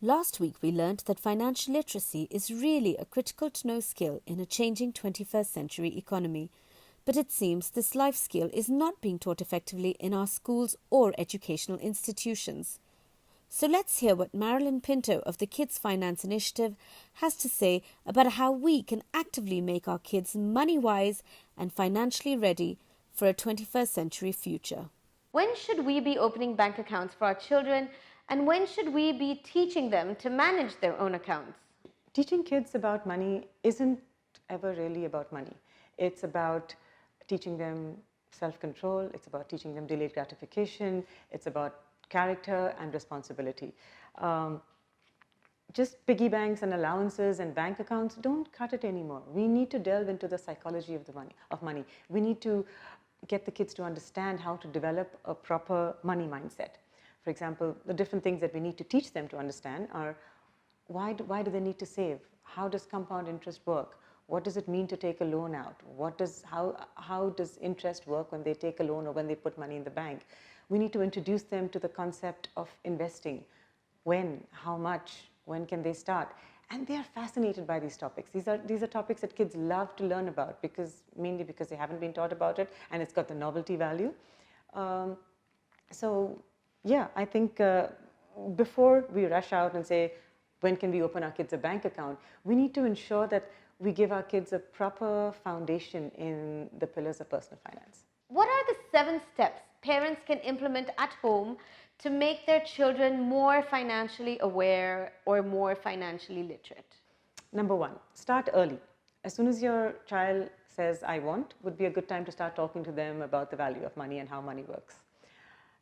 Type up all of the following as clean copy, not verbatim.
Last week we learned that financial literacy is really a critical-to-know skill in a changing 21st century economy. But it seems this life skill is not being taught effectively in our schools or educational institutions. So let's hear what Marilyn Pinto of the Kids Finance Initiative has to say about how we can actively make our kids money-wise and financially ready for a 21st century future. When should we be opening bank accounts for our children, and when should we be teaching them to manage their own accounts? Teaching kids about money isn't ever really about money. It's about teaching them self-control, it's about teaching them delayed gratification, it's about character and responsibility. Just piggy banks and allowances and bank accounts don't cut it anymore. We need to delve into the psychology of money. We need to get the kids to understand how to develop a proper money mindset. For example, the different things that we need to teach them to understand are why do they need to save? How does compound interest work? What does it mean to take a loan out? How does interest work when they take a loan or when they put money in the bank? We need to introduce them to the concept of investing. When, how much, when can they start? And they are fascinated by these topics. These are topics that kids love to learn about mainly because they haven't been taught about it and it's got the novelty value. So yeah, I think before we rush out and say, when can we open our kids a bank account, we need to ensure that we give our kids a proper foundation in the pillars of personal finance. What are the 7 steps parents can implement at home to make their children more financially aware or more financially literate? Number 1, start early. As soon as your child says, I want, would be a good time to start talking to them about the value of money and how money works.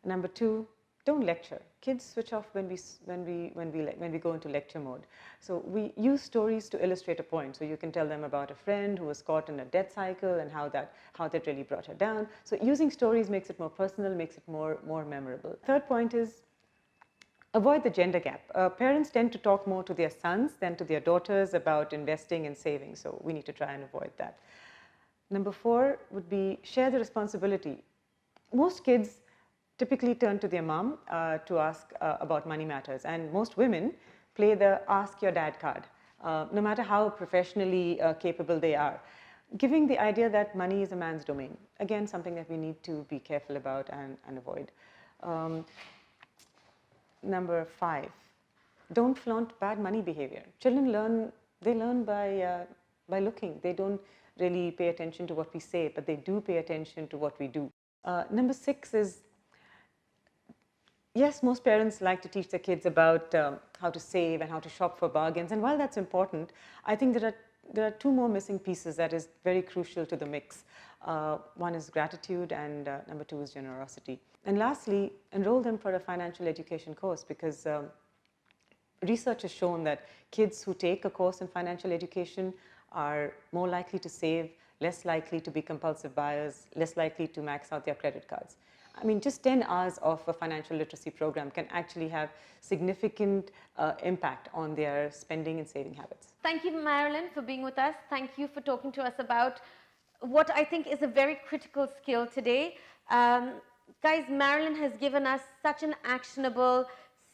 Number 2, don't lecture. Kids switch off when we go into lecture mode. So we use stories to illustrate a point. So you can tell them about a friend who was caught in a debt cycle and how that really brought her down. So using stories makes it more personal, makes it more memorable. Third point is avoid the gender gap. Parents tend to talk more to their sons than to their daughters about investing and saving. So we need to try and avoid that. Number 4 would be share the responsibility. Most kids typically turn to their mom to ask about money matters, and most women play the ask your dad card, no matter how professionally capable they are, giving the idea that money is a man's domain. Again, something that we need to be careful about and avoid. Number 5, don't flaunt bad money behavior. Children learn by looking. They don't really pay attention to what we say, but they do pay attention to what we do. Number 6 is, yes, most parents like to teach their kids about how to save and how to shop for bargains. And while that's important, I think there are 2 more missing pieces that is very crucial to the mix. One is gratitude, and number 2 is generosity. And lastly, enroll them for a financial education course, because research has shown that kids who take a course in financial education are more likely to save, less likely to be compulsive buyers, less likely to max out their credit cards. I mean, just 10 hours of a financial literacy program can actually have significant impact on their spending and saving habits. Thank you, Marilyn, for being with us. Thank you for talking to us about what I think is a very critical skill today. Guys, Marilyn has given us such an actionable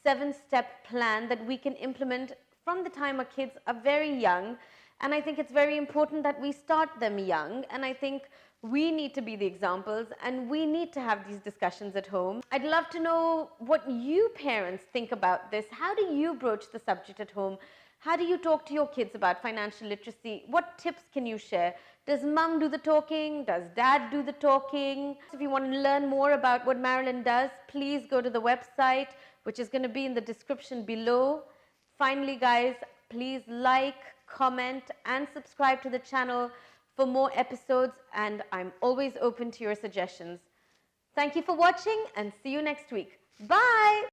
7-step plan that we can implement from the time our kids are very young. And I think it's very important that we start them young. And I think we need to be the examples, and we need to have these discussions at home. I'd love to know what you parents think about this. How do you broach the subject at home? How do you talk to your kids about financial literacy? What tips can you share? Does mum do the talking? Does dad do the talking? If you want to learn more about what Marilyn does, please go to the website, which is going to be in the description below. Finally, guys, please like, comment, and subscribe to the channel for more episodes, and I'm always open to your suggestions. Thank you for watching, and see you next week. Bye!